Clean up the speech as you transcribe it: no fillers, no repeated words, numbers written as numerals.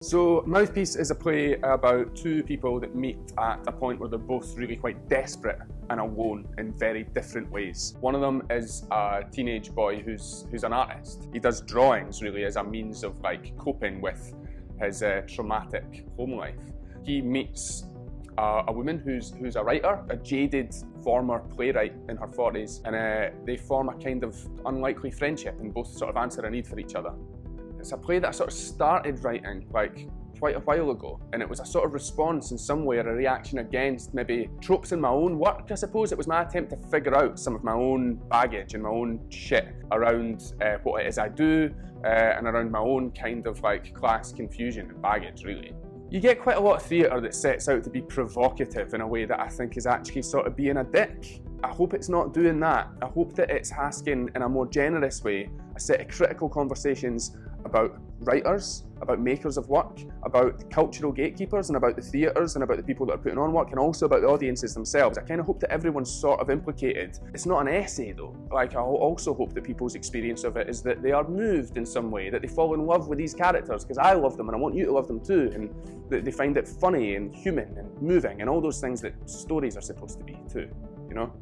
So Mouthpiece is a play about two people that meet at a point where they're both really quite desperate and alone in very different ways. One of them is a teenage boy who's an artist. He does drawings really as a means of like coping with his traumatic home life. He meets a woman who's a writer, a jaded former playwright in her 40s, and they form a kind of unlikely friendship and both sort of answer a need for each other. It's a play that I sort of started writing like quite a while ago, and it was a sort of response in some way, or a reaction against maybe tropes in my own work. I suppose it was my attempt to figure out some of my own baggage and my own shit around what it is I do and around my own kind of like class confusion and baggage, really. You get quite a lot of theatre that sets out to be provocative in a way that I think is actually sort of being a dick. I hope it's not doing that. I hope that it's asking in a more generous way a set of critical conversations about writers, about makers of work, about cultural gatekeepers, and about the theatres and about the people that are putting on work, and also about the audiences themselves. I kind of hope that everyone's sort of implicated. It's not an essay though. Like, I also hope that people's experience of it is that they are moved in some way, that they fall in love with these characters, because I love them and I want you to love them too, and that they find it funny and human and moving and all those things that stories are supposed to be too, you know?